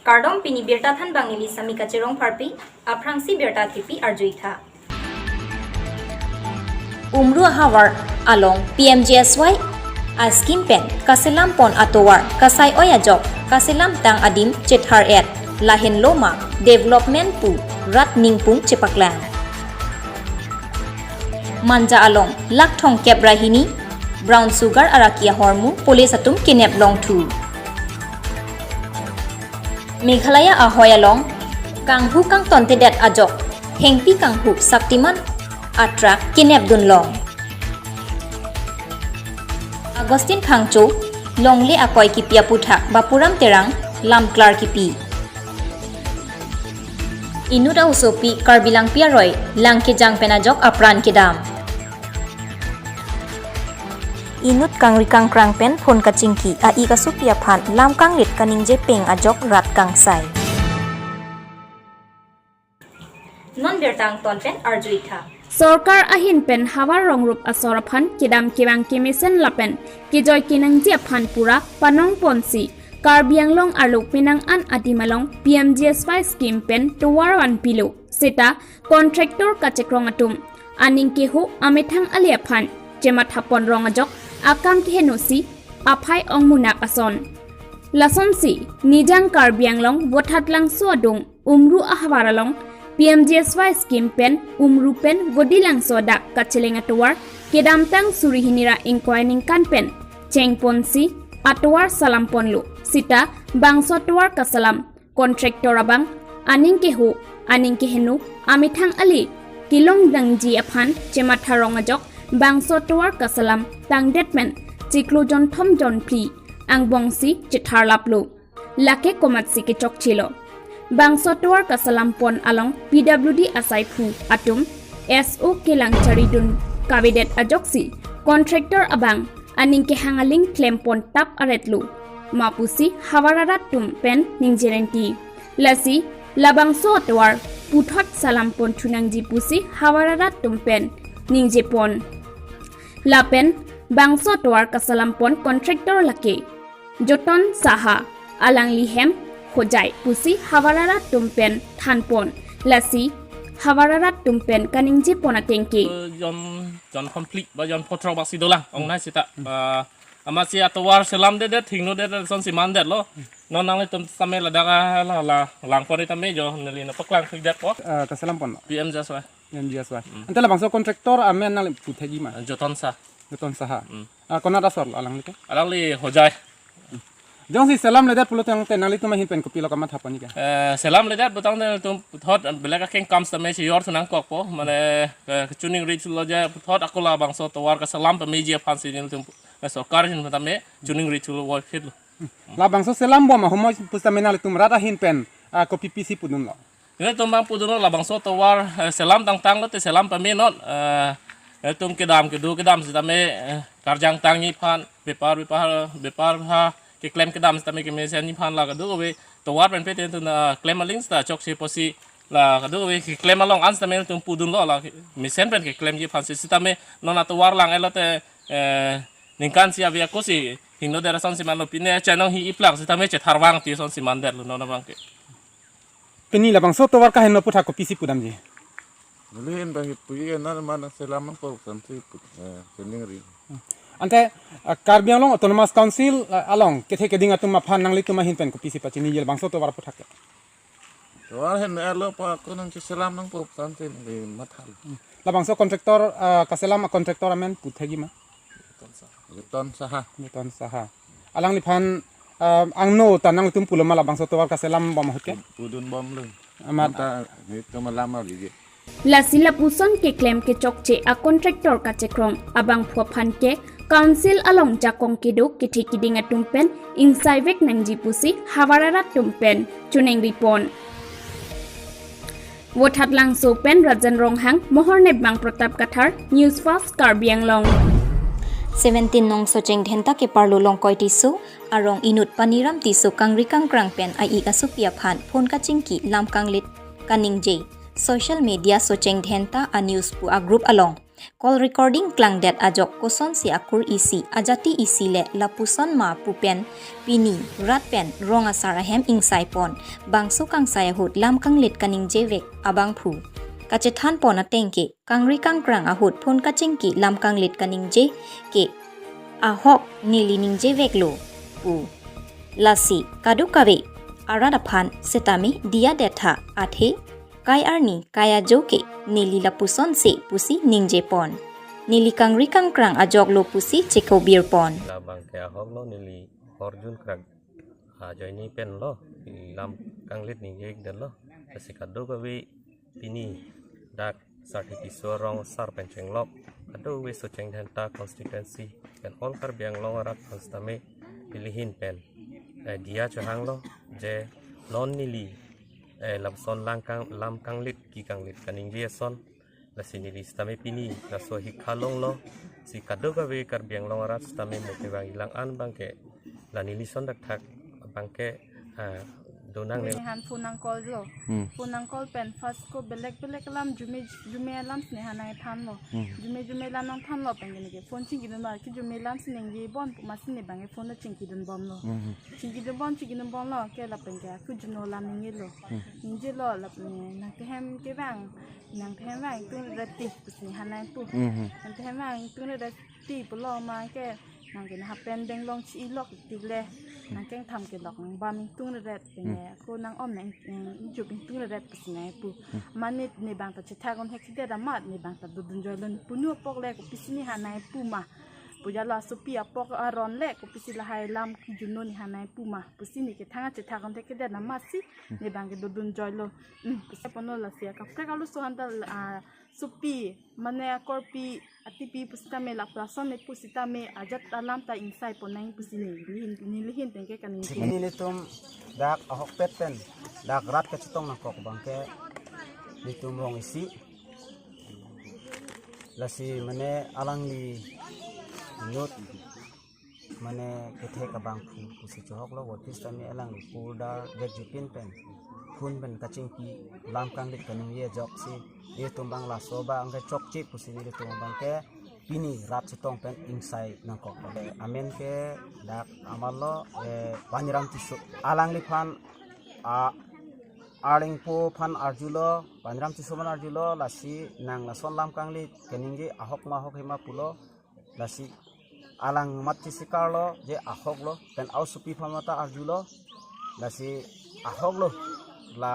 Kardom pini birta than bangili samika cherong parpi aprangsi birta tipi arjuitha. Umru hawar along PMGSY askim pen kaselam pon atowar kasai oyajok kaselam tang adim chethar et lahen loma development pu rat ningpung chepaklan manja along lakthong kebrahini brown sugar arakia hormu police atum kinep long thu Meghalaya ahoy along kanghu kang tontedet ajok hengpi kanghu saktiman atra kinep dunlong Agustin Phangcho longle akoy kipia puthak bapuram terang lam klar kipi Inuda usopi karbilang piaroy langke jang penajok apran kedam Inut kang rikang krang pen phon kachingki a I kasupia phan lam kang lit kaning je peng ajok rat kang sai Non birtang ton pen arjuitha. Sorkar ahin pen hawar rongrup asoraphan kidam kibang kimisen lapen kijoy kinang jia phan pura panong ponsi karbiang long arlok pinang an adimalong PMGSY scheme pen tuwarwan pilu sita contractor kachekrong atum aning kehu amethang alia phan jemat hapon rong ajok akam kehenusi aphai ongmunak ason lasonsi nijang karbiang long bothatlang suadung umru ahwaralong PMGSY scheme pen umru pen godilang soda kachelenga tuwar kedam tang surihinira inquiring kan pen cheng ponsi atwar salam ponlu sita bangso tuwar kasalam contractor abang aning kehenu amithang ali kilong dangji aphan chematharong ajok bangso tuwar kasalam tang detmen ciklujon thom jon pli ang bongsi chithar laplu lake komat sike chok chilo bangso tuwar kasalam pon along PWD asai phu atum SO kilang charidun kabidet ajoksi contractor abang aning ke hangaling claim pon tap aretlu mapusi hawararat tum pen ningjerenti lasi labangso tuwar puthot salam pon thunangji pusi hawararat tum pen ningje pon lapen bangso tuwar kasalam pon contractor lake joton saha alang lihem khojai pusi hawararat tum pen thanpon lasi hawararat tum pen kaningje pona tengki John complete ba John potro baksi dolang ong nai sita amasi atwar selam de thingno de son si mandet lo non nang tum same la daga la lang pon ita mejo neli na paklang khidat po kasalam pon PM jaswa antala bangso kontraktor amen nang puthegi ma joton saha konada sor alang lite alang li hojai jong si salam ledat pulo tang tenali tu mahin pen kopi lo kamat hapani ka selam ledat butang de tum thot belaka king comes the me yor sunang kok po mane tuning reach lo ja thot akola bangso tawar ka salam pa meji fansi ni tum sokar hin matame tuning reach lo work hit lo la bangso selam bo ma homo pustamenali tum rata hin pen kopi pisi pudun lo ini tumbang puduno la bangso tawar selam tang lo te selam pa me not tum kedam sita me karjang tangi phan bepar ha ke claim kedam sta me ke mesen ni phan la ka do we to war pen peten tu na claim links ta chok se posi la ka do we ke claim along ans ta me tum pudun lo la mesen pen ke claim ji phan se sta me non na to war lang elote ningkan sia via kosi hingno dera son si man lo pine chanong hi iplak sta me che tharwang ti son si man der lo non bang ke peni la bangso to war ka hen no putha kopi si pudam ji Nalihin bahit puyi na naman ang selamang po kanti seningri. ante karbiang long autonomous council along kethe keding atum ma phan nang litu ma hin pen kopi si pachini yel bangso to war puthak Tuwar hen alo pa ako ng selam ng po kanti di mathal. la bangso kontraktor kaselam kontraktor amen puthegi ma Giton saha. ton saha alang li phan angno tanang tum puloma la bangso to war kaselam bom hoke Pudun bom lung. amat Ito malama lagi. lasila puson ke claim ke chokche a contractor ka chekrong abang phophan ke council along jakong kedo ke thikiding atumpen insaivek nangji pusi hawararat tumpen chuneng ripon wothatlang sopen rajan ronghang mohorne bang protap kathar news fast karbiang long 17 nong socheng dhenta ke parlo long koi tisu arong inut paniram tisu kangri kang krang pen ai kasupia phan phone ka chingki lam kang lit kaning je social media socheng dhenta a news pu a group along Call recording klang det ajok koson si akur isi ajati isi le lapuson ma pupen pini rat pen rong asarahem ingsai pon bangso kang saya hut lam kang lit kaning jevek abang phu kacethan pon atengke kangri kang krang ahut phon kachengki lam kang lit kaning je ke ahok nili ning jevek lo pu lasi kadukawe aradapan setami dia detha athe kai arni kaya joke nili lapuson se pusi ningje pon nili kangri kang krang ajok lo pusi cheko beer pon labang kaya hog lo nili orjun krag joy ni pen lo lam kang lit ni yek dan lo kasi kado kawi pini dak certificate sorong sar penceng lok kado we so cheng dhanta constituency kan all kar biang long arak konstame pilihin pen dia chahang lo je non nili lamson lam kang lit ki kang lit kaning dia son la sinili stame pini la so hikalong lo si kado ka we kar biang long arat stame mo ke bang ilang an bangke la nili son dak thak bangke donang le han funang kol lo funang kol pen first ko belek lam jume lam sne hanai than lo jume lam nang than lo pen ge phone ching gidon ma ki jume lam sne ngi bon ma sne bang phone na ching gidon bom lo ching gidon bom lo ke la pen ge ku juno lam ngi lo ngi lo la na ke hem ke bang nang ke hem bang tu ra ti sne hanai pu nang ke hem bang tu ra ti pu lo ma ke nang ke na pen deng long chi lok ti le nang keng tham ke lok nang bam tung ret pe ne ko nang om nang ju bin tung ret pe ne pu manit ne bang ta chitha gon hek de da mat ne bang ta dudun jolon punu pok le ko pisini hanai pu ma pu ja la supi apok aron le ko pisila hai lam ki juno ni hanai pu ma pusini ke thanga chitha gon hek de da mat si ne bang ke dudun jolo pisa pono la sia ka ka lu so handa supi mane korpi atipi pustame la plason me pusitame ajat alam ta insai ponang pusini nilihin tengke kanin ini litum dak ahok peten dak rat ke citong na kok bangke litum rong isi lasi mane alang li nut mane kethe ka bang pusi johok lo watis tame alang li purda dek jupin pen phun ben kaching ki lam kang lit kaning ye jok si ye tumbang la soba angke chok chi pusi ni tumbang ke pini rat citong pen insai nang kok amen ke dak amallo paniram tisu alang li phan aling po phan arjulo paniram tisu man arjulo lasi nang la son lam kang lit kaning ge ahok ma hok hema pulo lasi alang mat sikarlo je ahok lo pen au supi phamata arjulo lasi ahok lo la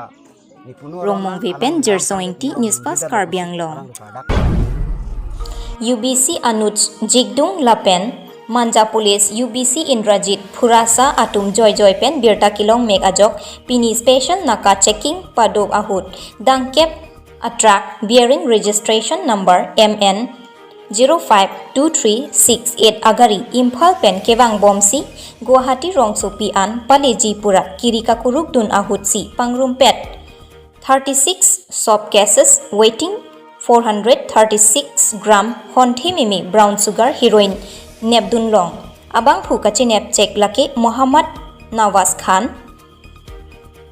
Rongmong Vipen Jersong Ti News Fast Karbiang Long UBC Anuj Jigdung Lapen Manja Police UBC Indrajit Phurasa Atum Joy Pen Birta Kilong Meg Ajok Pini Special Naka Checking Padok Ahut Dangkep Attract Bearing Registration Number MN 052368 Agari Imphal Pen Kewang Bomsi Guwahati Rongsopi An Paleji Pura Kirika Kuruk Dun Ahut Si Pangrumpet 36 soap cases waiting 436 gram Honthemimi brown sugar heroin Nebdun Long Abang Phuka Chinep check lake Muhammad Nawaz Khan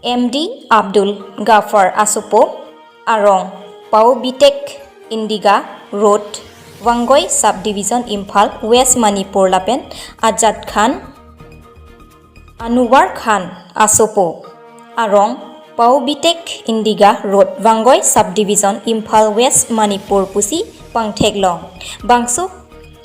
MD Abdul Ghaffar Asupo Arong Pau Bitek Indiga Road Wangoi Subdivision Imphal West Manipur Lapen Ajad Khan Anuwar Khan Asupo Arong Pau Bitek Indiga Road Wangoi Subdivision Imphal West Manipur Pusi Pangthek Long Bangso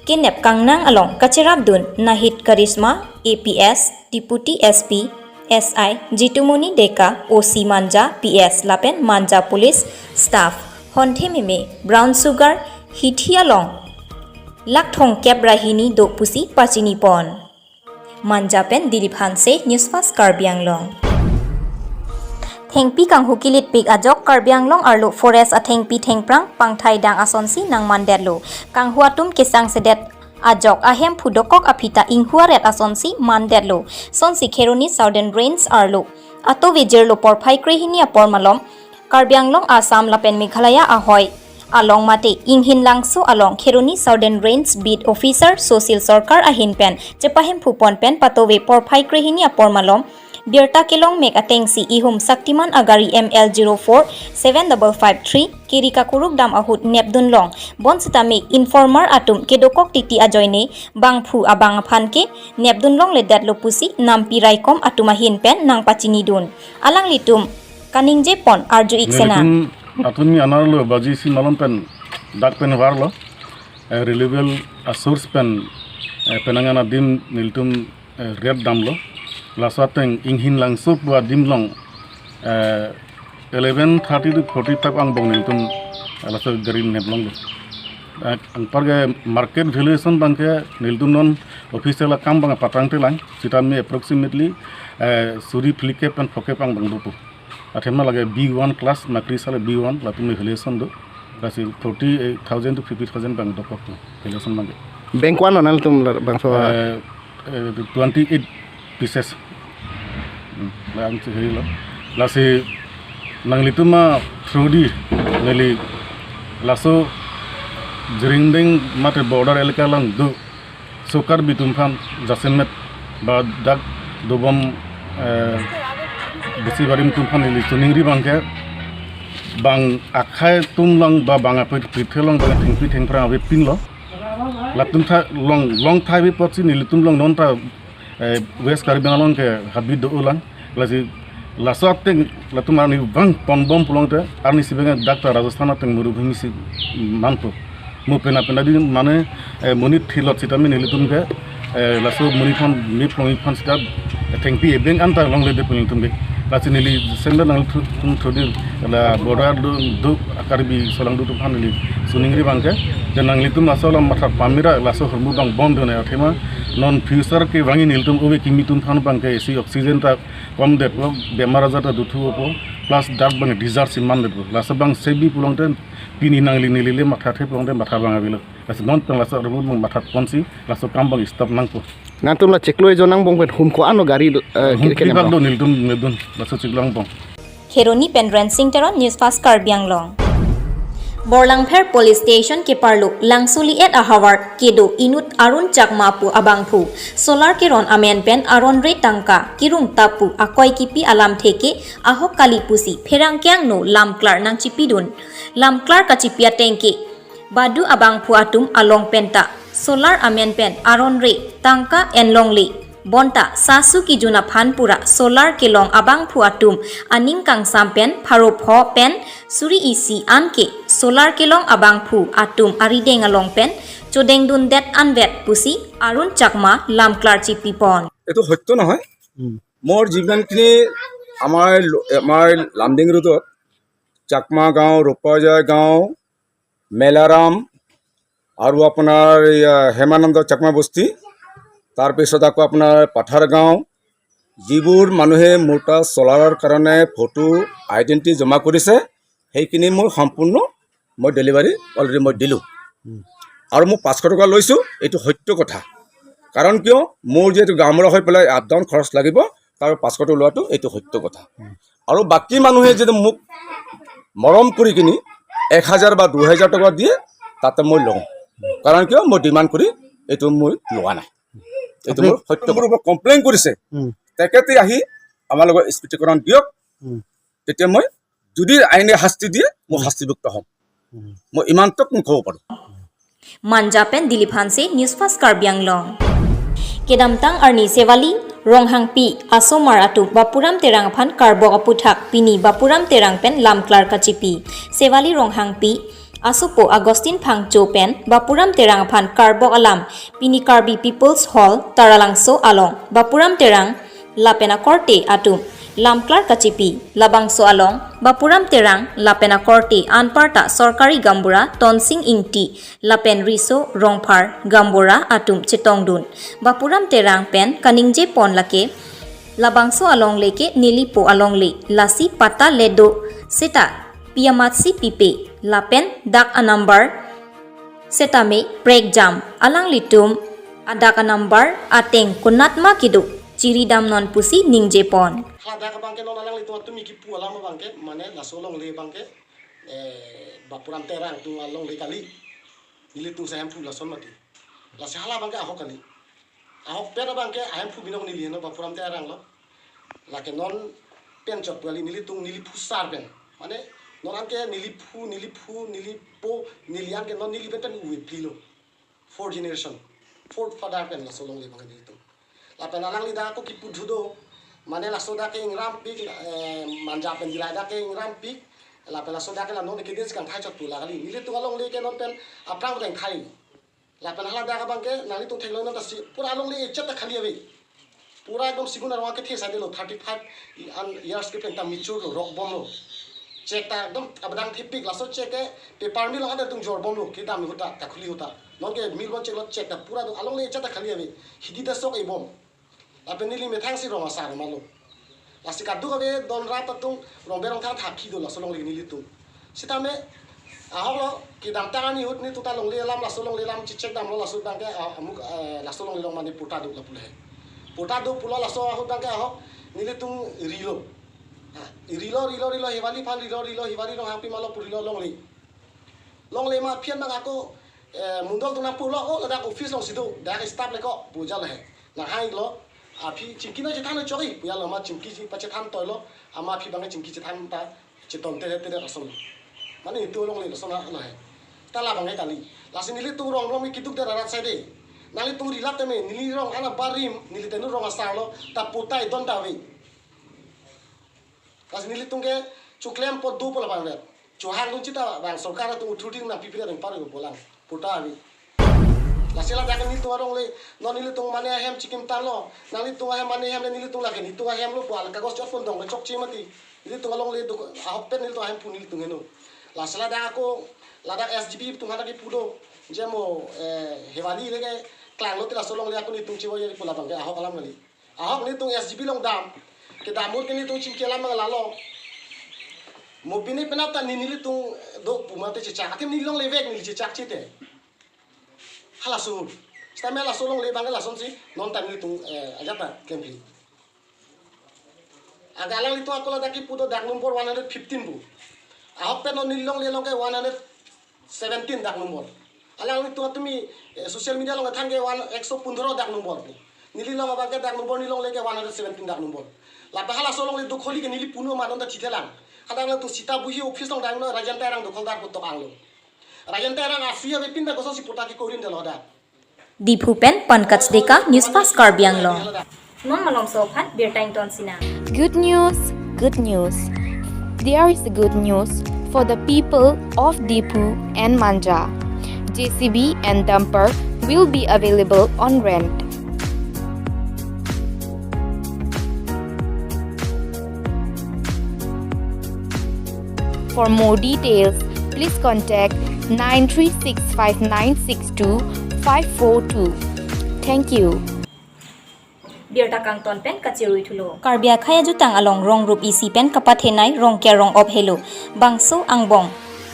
Kinep Kangnang Along Kachirabdun Nahid Karisma APS Deputy SP SI Jitumuni Deka OC Manja PS Lapen Manja Police Staff Honthemime Brown Sugar Hithia Long Lakthong Kebrahini Do Pusi Pachini Pon Manja Pen Dilip Hanse News Fast Karbiang Long Thengpi kang hukilit pik ajok Karbiang Long arlo forest a thengpi thengprang pangthai dang asonsi nang mandetlo kang huatum kisang sedet ajok ahem phudokok apita inghuaret asonsi mandetlo sonsi kheroni southern rains arlo ato vijerlo porphai krehini apor malom Karbiang Long Assam Lapen Meghalaya ahoy along mate inghin langso along kheroni southern rains beat officer social sarkar ahin pen chepahem phupon pen patowe porphai krehini apor malom Birta Kelong Mek Atengsi Ihum Saktiman Agari ML04 7553 Kirika Kuruk Dam Ahut Nepdun Long Bon Sitame Informer Atum Kedokok Titi Ajoyne Bangphu Abang Phanke Nepdun Long Ledat Lopusi Nampi Raikom Atumahin Pen Nang Pachinidun Alang Litum Kaningje Pon Arju Iksena Atun anarlo baji si malam pen dak pen warlo reliable source pen penangan adim niltum red damlo lasateng inghin langsung buat dimlong 11:30 to 45 ang bong niltum laso garin neblong ang parga market valuation bangke niltum non official kam bang patang telang sitami approximately suri flike pen foke pang bang dupu athema lage B1 class makri sale B1 latumi valuation do kasi 40,000 to 50,000 bang doko valuation bang bank one nal tum bang so 28 pieces lang sehilo lasi nang lituma trudi neli laso jringding mate border elaka lang do sokar bitumfan jasenmet ba dak dobom besi barim tumfan neli suningri bangke bang akhai tumlang ba bang apit pithelong ba thingpi thengpra abe pinlo latum tha long thai bi potsi neli tumlong non ta west karibingalong ke habi do ulang lasi lasat teng latum ani bang pon bom pulong te arni sibenga dakta rajasthan teng murubhumi si manpo mo pena di mane monit thilot sitami neli tum ke laso muni khon mi plong khon sita thengpi ebeng anta long le de puling tum ke lasi neli senda nang tum thodi la border do akarbi solang do tum han neli suningri bangke janang litum asolam matha pamira laso hormu bang bond ne athema non future ke bangi niltum obe kimi tum phan bangke si oxygen ta kom det bemar ajar ta duthu opo plus dak bang desert siman det laso bang sebi pulong ten pini nang li nilile matha the pulong ten matha bang abilo laso non tang laso hormu bang matha konsi laso kam bang stop nang po nantum la chekloi jonang bong pen hun ko ano gari ke bang do niltum medun laso chiklang bong Heroni Pen Rensing Teron News Fast Karbiang Long Borlangpher Police Station ke parlu langsuli et ahawar kedo inut arun chakmapu abangpu solar keron amen pen aron re tangka kirung tapu akoi kipi alam theke ahok kali pusi pherang kyang no lamklar nang chipidun lamklar ka chipia tengke badu abangpu atum along penta solar amen pen aron re tangka enlongli bonta sasu ki juna phanpura solar kelong abang phuatum aning kang sampen pharo pho pen suri isi anke solar kelong abang phu atum arideng along pen chodeng dun det anvet pusi arun chakma lamklar chipi pon এটো সত্য নহয় মোৰ যিমানখিনি আমাৰ লামডিং ৰোডত চাকমা গাঁও ৰূপজয় গাঁও মেলাৰাম আৰু আপোনাৰ হেমানন্দ চাকমা বস্তি তাৰপিছত আকৌ আপোনাৰ পাথাৰ গাঁও যিবোৰ মানুহে মোটা চলাৰৰ কাৰণে ফটো আইডেন্টি জমা কৰিছে সেইখিনি মই সম্পূৰ্ণ মই ডেলিভাৰী অলৰেডি মই দিলোঁ আৰু মই 500 টকা লৈছোঁ এইটো সত্য কথা কাৰণ কিয় মোৰ যেটো গামৰা হৈ পেলাই আপ ডাউন খৰচ লাগিব তাৰ 500 টকা লোৱাটো এইটো সত্য কথা আৰু বাকি মানুহে যদি মোক মৰম কৰি কিনি 1000 বা 2000 টকা দিয়ে তাতে মই লওঁ কাৰণ কিয় মই ডিমান্ড কৰি এইটো মই লোৱা নাই এইটো মোৰ সত্য মোৰ কমপ্লেইন কৰিছে তেখেতে আহি আমাৰ লগত স্পষ্টীকৰণ দিয়ক তেতিয়া মই যদি আইনে শাস্তি দিয়ে মই শাস্তিযুক্ত হ'ম মই ইমানতক মই ক'ব পাৰোঁ Manjapen Diliphanse News Fast Karbiang Long Kedamtang Arni Sevali Ronghang Pi Asomar Atu Bapuram Terang Phan Karbo Aputhak Pini Bapuram Terang Pen Lamklar Kachipi Sevali Ronghang Pi Asupo Agustin Phangcho Pen Bapuram Terang Phan Karbo Alam Pini Karbi People's Hall Taralangso Along Bapuram Terang Lapena Korte Atu Lamklar Kachipi Labangso Along Bapuram Terang Lapena Korte Anparta Sorkari Gambura Tonsing Ingti Lapen Riso Rongphar Gambura Atum Chitongdun Bapuram Terang Pen Kaningje Pon Lake Labangso Along Leke Nilipo Along Le Lasi Pata Ledo Seta Piamatsi Pipe Lapen Dak Anambar Setame Break Jam Alang Litum Adak Anambar Ateng Kunatma Kidu Ciri dam non pusi ningje pon. Ada ka bangke non alang itu tu miki pu alam bangke mana lasolong le bangke bapuram terang tu along le kali nili tu saya pu lason mati la sahala bangke ahok kali ahok pera bangke ayam pu binong nili no bapuram terang lo laki non pen cot bali nilitung nilipusar pen mane non anke nilipu nilian ke non nilipen pen uwe plilo 4 generation 4 father pen la solong le bang nilitung la pen alang lida ko kipududo mane la soda ke ngram pik manja pen dilada ke ngram pik la pen la soda ke la non ke des kan thai cot pula kali nilitung along le ke non pen aprang pen khai la pen hala da ka bang ke nalitung theklo non ta pura along le chat ta khali ave पूरा एकदम सिगुन रवा के थे सादे लो 35 years के पेंटा मिचुर लो रॉक बम लो चेक ता एकदम अबदांग थिपिक लासो चेक के पेपर मिल लगा तुम जोर बम लो के दाम होता तखली होता नॉन के मिल बन चेक लो चेक ता पूरा अलोंग ले चता खाली अबे हिदी ता सोक ए बम अपनी में थांग सी रवा सार मालो लासी का दुगा बे दोन रात तुम रोंबे रोंग था थाकी दो लासो लोंग ले निली तुम सिता में आहो लो के दाम तानी होत नि तुता लोंग ले लाम लासो लोंग ले लाम चेक दाम लो लासो दांग के अमुक लासो लोंग ले लोंग माने पुटा दो ला पुले पोटा दो पुला लासो आहो दाके आहो निले तुम रिलो हिवाली फान रिलो हिवाली रो हापी मालो पुरिलो लोंगले मा फियन मा को मुंदल तुना पुलो ओ लदा ऑफिस लो सिदो दा स्टाफ लेको पूजा ले ना हाई लो आफी चिंकी न जथान चोरी पुया लो मा चिंकी जी पचे थान तोलो आमा फी बांगे चिंकी जथान ता चितों ते असम माने तो लोंगले लसना लो है ताला बांगे ताली लासी निले तु रोंग रोंग कितुक दे रात साइडे nali tu rilap teme nili rong ana barim nili tenu rong asarlo ta putai don dawi kas nili tungke cuklem pot du pola bang vet cuhan lu cita bang sorkara tu ututi na pipira deng paru bolang putawi la sela da ni tu rong le non nili tung mane hem chikim talo nali tu hem mane hem nili tung lagi ni tu hem lu pal kagos chot pon dong chok chi mati nili tu long le ahop pen nili tu hem pun nili tung eno la sela da ko lada SGB tu hada ki pudo jemo hewali lege klang lo tila solong le aku ni tung chiwo ye pula bang ahok alam ngali ahok ni tung SGB long dam ke damur ke ni tung chim kelam ngalalo mobine penata ni nili tung do pumate cecak atim ni long le vek ni cecak cite hala su stame la solong le bang la son si non tan ni tung ajata kempi agalang itu aku la daki pudo dak number 115 bu ahok pe no ni long le long ke 117 dak number alang itu tumi social media long thange 115 dak number nili long abang ke dak number ni long leke 117 dak number la pahala solong le dukholi ke nili puno manon da chitelang kadang tu sita buhi office long dang no rajan terang dukhol dar putok anglo rajan terang asia bepin ba koso si putaki korin de loda Diphupen Pankaj Deka News Fast Karbi Anglong non malom so phan bir time ton sina Good news. There is good news for the people of Diphu and Manja. JCB and dumper will be available on rent. For more details, please contact 9365962542. Thank you. birta kang ton pen kachirui thulo Karbia khaya jutang along rong rup isi pen kapathenai rong care rong of hello bangso angbong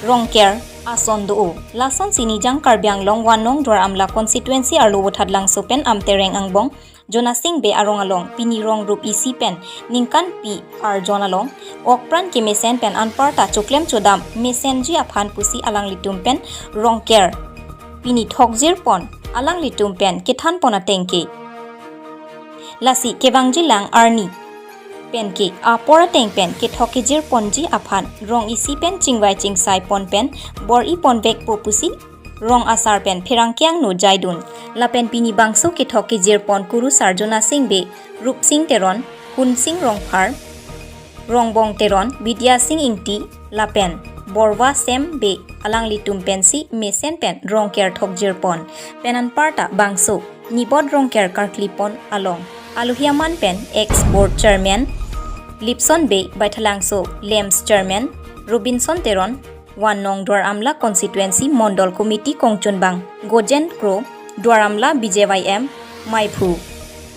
rong care ason do lason sinijang Karbiang long wanong dwar amla constituency arlo wothatlang so pen amtereng angbong Jona Singh be arong along pini rong rup isi pen ningkan pi ar jonalong okpran ke mesen pen anparta choklem chodam mesenji aphan pusi alang litum pen rong care pini thokjir pon alang litum pen kethan pona tengke lasi kebangji lang arni pen ke apora teng pen ke thokejir ponji aphan rong isi pen chingwai chingsai pon pen bor i pon bek popusi rong asar pen pherangkyang no jaidun la pen pini bangso ke thokejir pon kuru sarjona singh be rup singh teron hun singh rongphar rongbong teron vidya singh ingti la pen borwa sem be alang litum pensi mesen pen rong ker thokjir pon penan parta bangso nibod rong ker karklipon along aluhiaman pen ex board chairman Lipson Bay Baithalangso Lems chairman Robinson Teron Wanong Dwaramla constituency Mondol committee Kongchunbang Gojen Kro Dwaramla BJYM Maiphu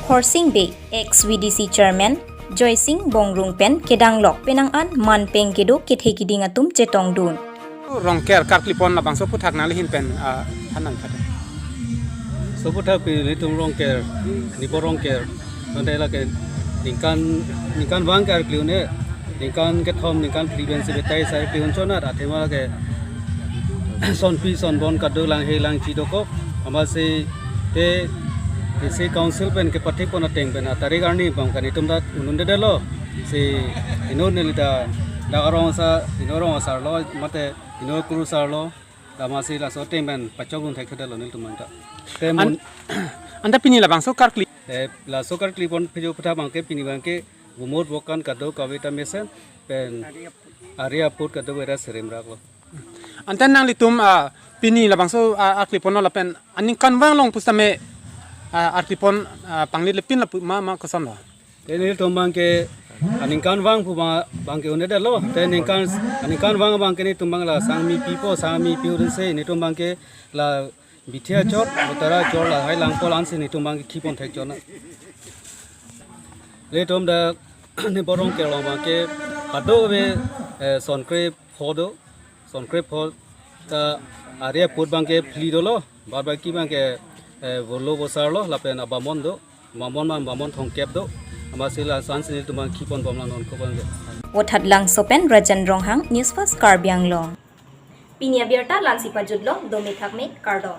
Khorsing Bay ex VDC chairman Joy Singh Bongrung Pen Kedanglok Penangan Man Peng Kedo Kethekidingatum Chetong Dun Rongker karklipon na bangso puthak na lihin pen hanan khate so puthak pi litum rongker nipo rongker nonde la ke ningkan wang kar kliune ningkan ke thom ningkan frequency betai sai kliun chona athema ke son pi son bon kaddo lang he lang chi doko amase te si council pen ke patik pon ateng pen atari garni bang kan itum dat unun de lo si inor nelita da arong sa inorong asar lo mate inor kuru sar lo da masi la so teng pen pachogun thek khadal nil tum ta te mun anda pini labang so kar kli la so kar klipon phejo putha bang ke pini bang ke gumot bokan kado kawita mesen pen area put kado era serem rak lo antan nang litum pini labang so aklipon no lapen aning kanwang long pustame aklipon panglit lepin la ma kosan lo tenil tom bang ke aningkan wang pu bang ke uneda lo teningkan aningkan wang bang ke ni tumbang la sangmi pipo sangmi piurin se ni tumbang ke la bithia chot utara chor la hai lang polan se ni tumbang ke khipon thek chona le tom da ni borong ke long bang ke kado be sonkre phod ta area put bang ke phli do lo bar ba ki bang ke bolo bosar lo la pen abamon do mamon thong kep do amasila sansinil tumang khipon bomla non ko bang Wathat lang sopen Rajan Ronghang News First Karbiang Long. Pinia Berta Lansi Pajudlo Domi Thakme Kardon.